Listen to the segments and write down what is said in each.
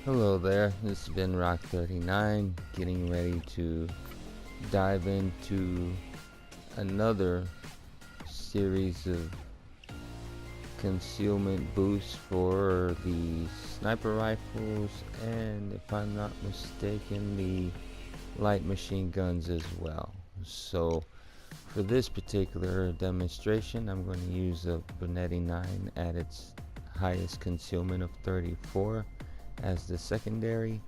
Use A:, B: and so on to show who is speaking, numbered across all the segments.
A: Hello there, this has been Rock39, getting ready to dive into another series of concealment boosts for the sniper rifles and, if I'm not mistaken, the light machine guns as well. So for this particular demonstration, I'm going to use a Bernetti 9 at its highest concealment of 34 as the secondary,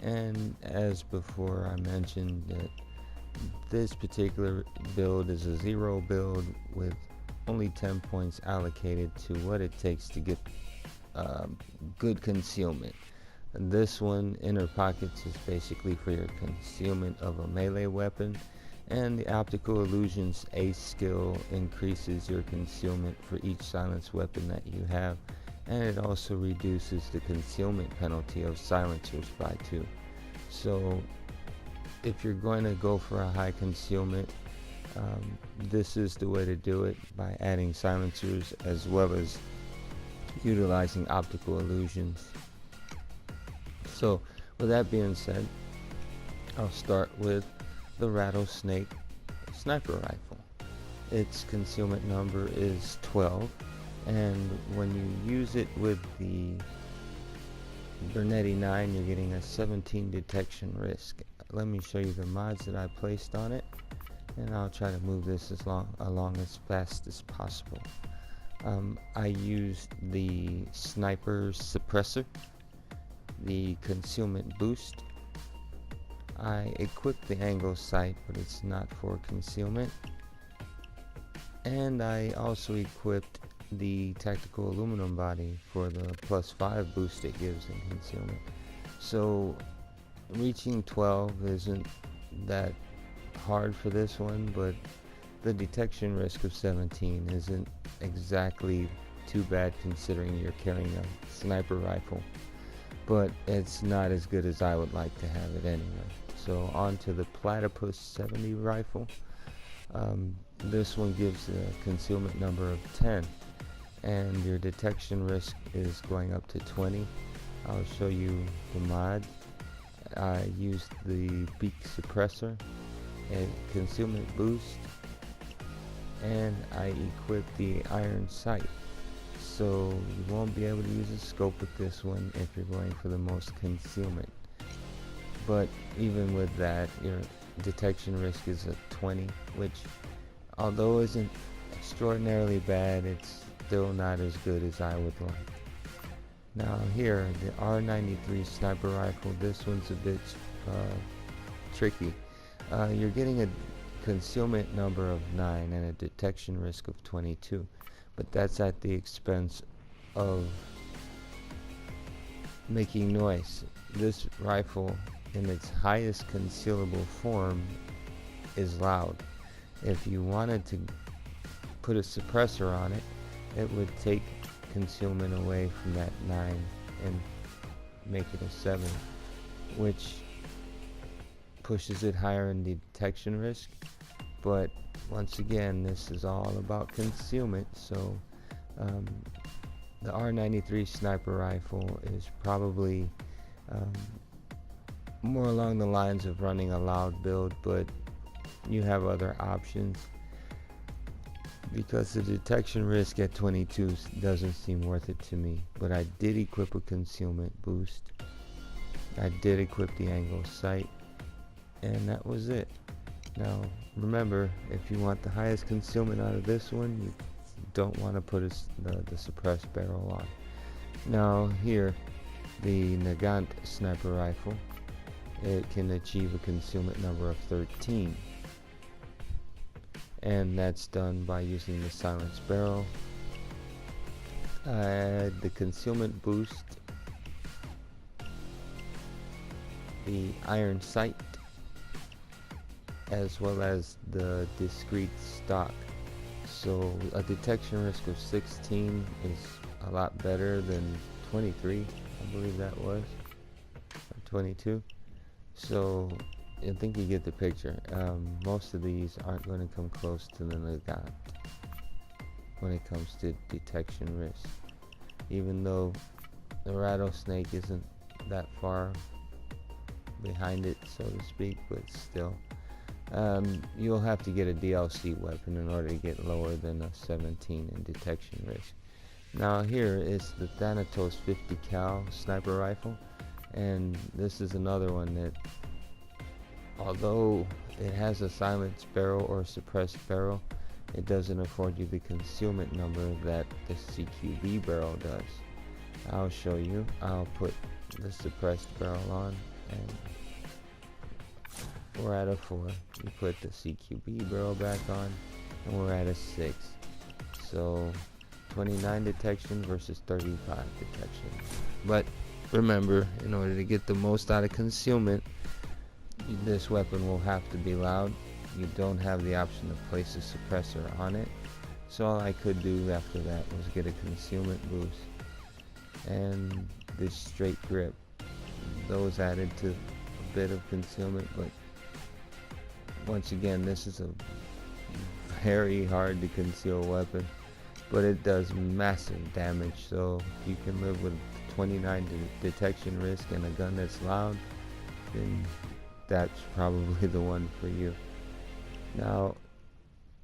A: and as before I mentioned that this particular build is a zero build with only 10 points allocated to what it takes to get good concealment. And this one, inner pockets, is basically for your concealment of a melee weapon, and the optical illusions ace skill increases your concealment for each silenced weapon that you have, and it also reduces the concealment penalty of silencers by 2. So if you're going to go for a high concealment, this is the way to do it, by adding silencers as well as utilizing optical illusions. So with that being said, I'll start with the Rattlesnake sniper rifle. Its concealment number is 12, and when you use it with the Bernetti 9, you're getting a 17 detection risk. Let me show you the mods that I placed on it, and I'll try to move this along as fast as possible. I used the sniper suppressor, the concealment boost. I equipped the angle sight, but it's not for concealment. And I also equipped the tactical aluminum body for the +5 boost it gives in concealment. So reaching 12 isn't that hard for this one, but the detection risk of 17 isn't exactly too bad considering you're carrying a sniper rifle, but it's not as good as I would like to have it anyway. So on to the Platypus 70 rifle. This one gives a concealment number of 10, and your detection risk is going up to 20. I'll show you the mod. I used the beak suppressor, a concealment boost, and I equipped the iron sight. So you won't be able to use a scope with this one if you're going for the most concealment. But even with that, your detection risk is a 20, which, although isn't extraordinarily bad, it's still not as good as I would like. Now here, the R93 sniper rifle, this one's a bit tricky. You're getting a concealment number of 9 and a detection risk of 22, but that's at the expense of making noise. This rifle, in its highest concealable form, is loud. If you wanted to put a suppressor on it, it would take concealment away from that 9 and make it a 7, which pushes it higher in detection risk. But once again, this is all about concealment, so the R93 sniper rifle is probably more along the lines of running a loud build, but you have other options, because the detection risk at 22 doesn't seem worth it to me. But I did equip a concealment boost, I did equip the angle sight, and that was it. Now remember, if you want the highest concealment out of this one, you don't want to put the suppressed barrel on. Now here, the Nagant sniper rifle, it can achieve a concealment number of 13, and that's done by using the silenced barrel, the concealment boost, the iron sight, as well as the discrete stock. So a detection risk of 16 is a lot better than 23, I believe that was, or 22. So I think you get the picture. Most of these aren't going to come close to the Nagant when it comes to detection risk, even though the Rattlesnake isn't that far behind it, so to speak, but still. You'll have to get a DLC weapon in order to get lower than a 17 in detection risk. Now here is the Thanatos 50 cal sniper rifle, and this is another one that, although it has a silenced barrel or suppressed barrel, it doesn't afford you the concealment number that the CQB barrel does. I'll show you. I'll put the suppressed barrel on, and we're at a 4. You put the CQB barrel back on, and we're at a 6. So 29 detection versus 35 detection. But remember, in order to get the most out of concealment, this weapon will have to be loud. You don't have the option to place a suppressor on it. So all I could do after that was get a concealment boost and this straight grip. Those added to a bit of concealment, but once again, this is a very hard to conceal weapon, but it does massive damage. So if you can live with 29 detection risk and a gun that's loud, then that's probably the one for you. Now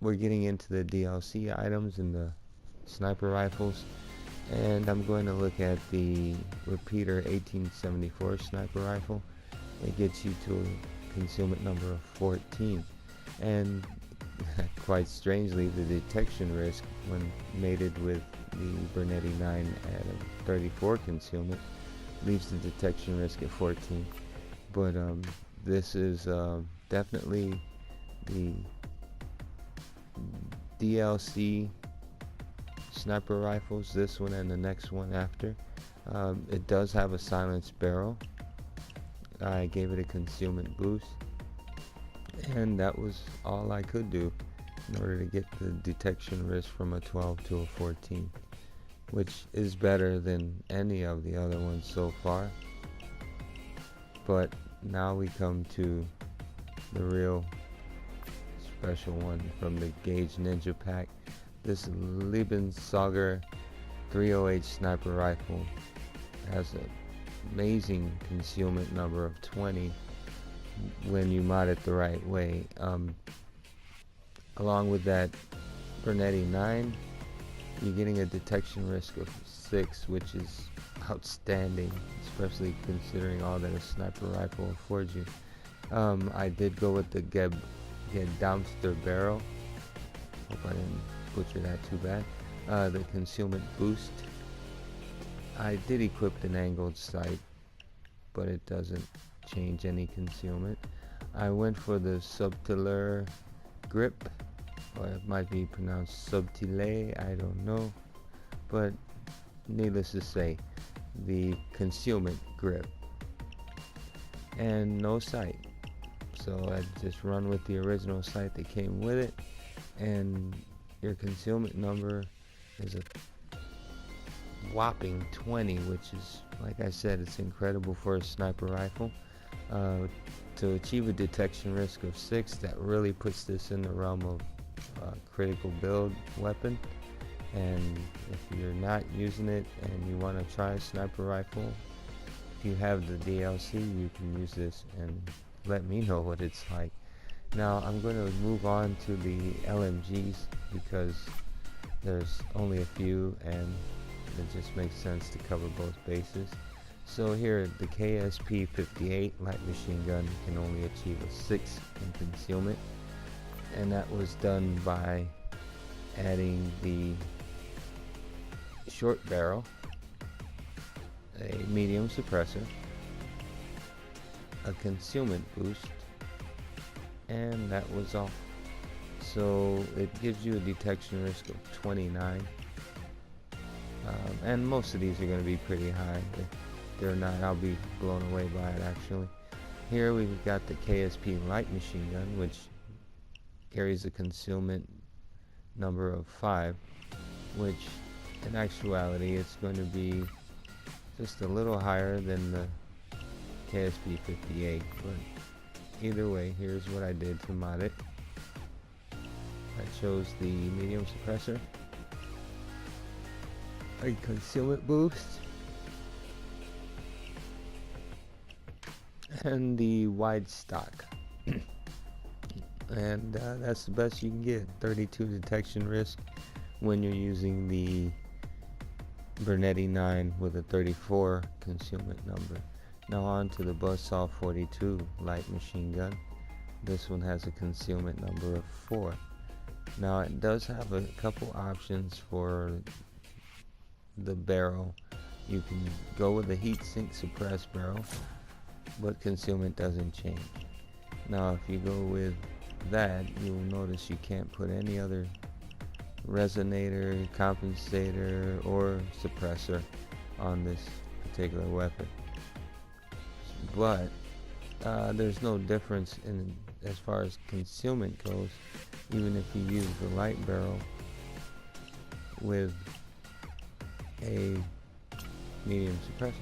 A: we're getting into the DLC items and the sniper rifles, and I'm going to look at the repeater 1874 sniper rifle. It gets you to a concealment number of 14, and quite strangely, the detection risk when mated with the Bernetti 9 at a 34 concealment leaves the detection risk at 14. But this is definitely the DLC sniper rifles, this one and the next one after. It does have a silenced barrel. I gave it a concealment boost, and that was all I could do in order to get the detection risk from a 12 to a 14, which is better than any of the other ones so far. But now we come to the real special one from the Gauge Ninja pack. This Lebensauger 308 sniper rifle has an amazing concealment number of 20 when you mod it the right way. Along with that Bernetti 9, you're getting a detection risk of 6, which is outstanding, especially considering all that a sniper rifle affords you. I did go with the Gedamster barrel. Hope I didn't butcher that too bad. The concealment boost. I did equip an angled sight, but it doesn't change any concealment. I went for the subtiler grip, or it might be pronounced subtile, I don't know, but needless to say, the concealment grip, and no sight. So I just run with the original sight that came with it, and your concealment number is a whopping 20, which is, like I said, it's incredible for a sniper rifle. To achieve a detection risk of 6, that really puts this in the realm of critical build weapon. And if you're not using it and you want to try a sniper rifle, if you have the DLC, you can use this and let me know what it's like. Now I'm going to move on to the LMGs because there's only a few and it just makes sense to cover both bases. So here, the KSP 58 light machine gun can only achieve a 6 in concealment, and that was done by adding the short barrel, a medium suppressor, a concealment boost, and that was all. So it gives you a detection risk of 29, and most of these are going to be pretty high. If they're not, I'll be blown away by it actually. Here we've got the KSP light machine gun, which carries a concealment number of 5, which in actuality it's going to be just a little higher than the KSP 58, but either way, here's what I did to mod it. I chose the medium suppressor, a concealment boost, and the wide stock. And that's the best you can get. 32 detection risk when you're using the Bernetti 9 with a 34 concealment number. Now on to the Buzzsaw 42 light machine gun. This one has a concealment number of 4. Now it does have a couple options for the barrel. You can go with a heatsink suppressed barrel, but concealment doesn't change. Now if you go with that, you'll notice you can't put any other resonator, compensator, or suppressor on this particular weapon. But there's no difference in as far as concealment goes, even if you use the light barrel with a medium suppressor.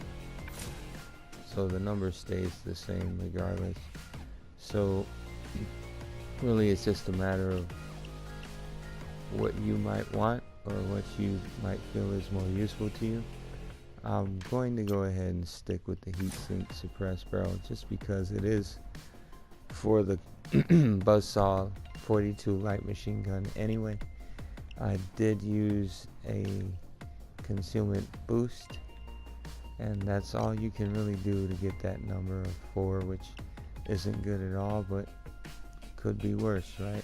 A: So the number stays the same regardless. So really it's just a matter of what you might want or what you might feel is more useful to you. I'm going to go ahead and stick with the heatsink suppressed barrel just because it is for the Buzzsaw 42 light machine gun anyway. I did use a concealment boost, and that's all you can really do to get that number of 4, which isn't good at all, but could be worse, right?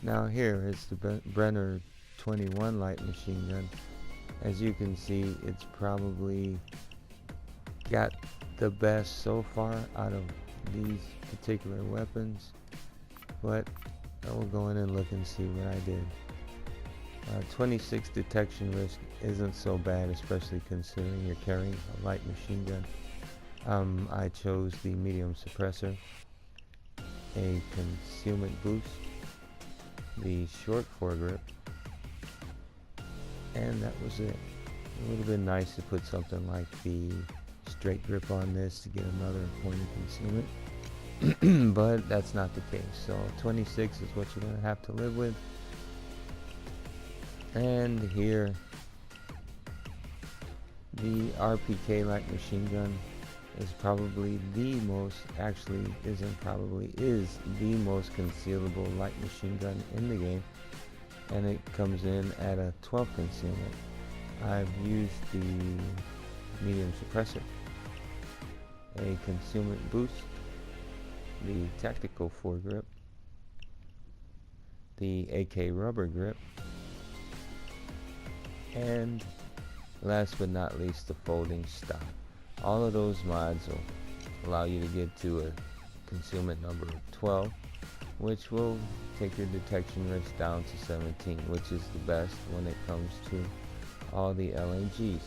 A: Now here is the Brenner 21 light machine gun. As you can see, it's probably got the best so far out of these particular weapons, but I will go in and look and see what I did. 26 detection risk isn't so bad, especially considering you're carrying a light machine gun. I chose the medium suppressor, a concealment boost, the short foregrip, and that was it. It would have been nice to put something like the straight grip on this to get another point of concealment, but that's not the case. So 26 is what you're going to have to live with. And here, the RPK light machine gun is probably the most, actually isn't probably, is the most concealable light machine gun in the game, and it comes in at a 12 concealment. I've used the medium suppressor, a concealment boost, the tactical foregrip, the AK rubber grip, and last but not least, the folding stock. All of those mods will allow you to get to a concealment number of 12, which will take your detection risk down to 17, which is the best when it comes to all the LMGs.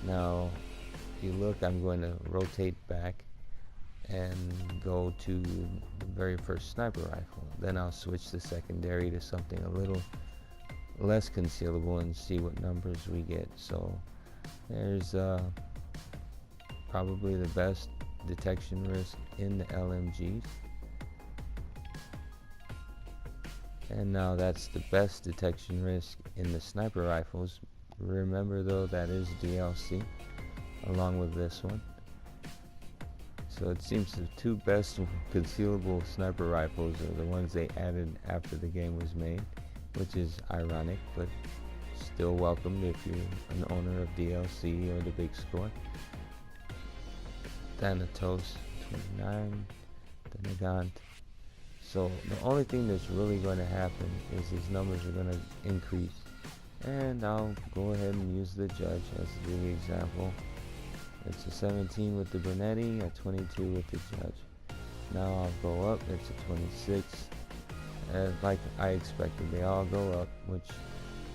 A: Now, if you look, I'm going to rotate back and go to the very first sniper rifle. Then I'll switch the secondary to something a little less concealable and see what numbers we get. So there's probably the best detection risk in the LMGs, and now that's the best detection risk in the sniper rifles. Remember though, that is DLC along with this one. So it seems the two best concealable sniper rifles are the ones they added after the game was made, which is ironic, but still welcome if you're an owner of DLC or the big score. Thanatos 29, the Nagant. So the only thing that's really going to happen is these numbers are going to increase, and I'll go ahead and use the judge as the example. It's a 17 with the Bernetti, a 22 with the judge. Now I'll go up, it's a 26, and like I expected, they all go up, which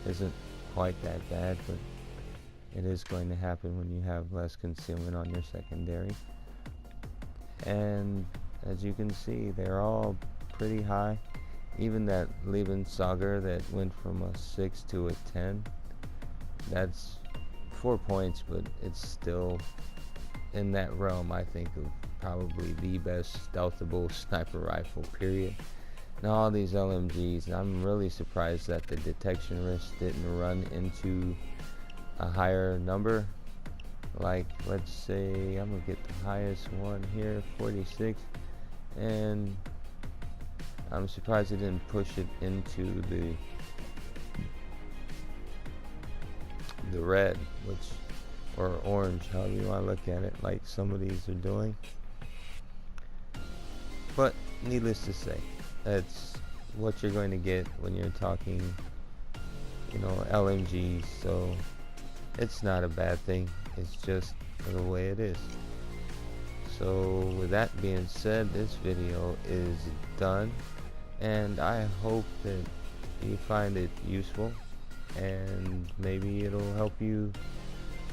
A: isn't quite that bad, but it is going to happen when you have less concealment on your secondary. And as you can see, they're all pretty high. Even that Lebenssager that went from a 6 to a 10, that's 4 points, but it's still in that realm, I think, of probably the best stealthable sniper rifle, period. Now all these LMGs, I'm really surprised that the detection risk didn't run into a higher number, Like, let's say I'm gonna get the highest one here, 46, and I'm surprised it didn't push it into the red, which, or orange, however you want to look at it, like some of these are doing. But needless to say, that's what you're going to get when you're talking, you know, LMGs. So it's not a bad thing. It's just the way it is. So with that being said, this video is done, and I hope that you find it useful, and maybe it'll help you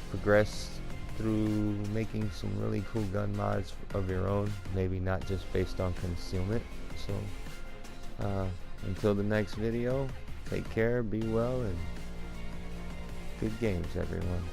A: progress through making some really cool gun mods of your own, maybe not just based on concealment. So until the next video, take care, be well, and good games, everyone.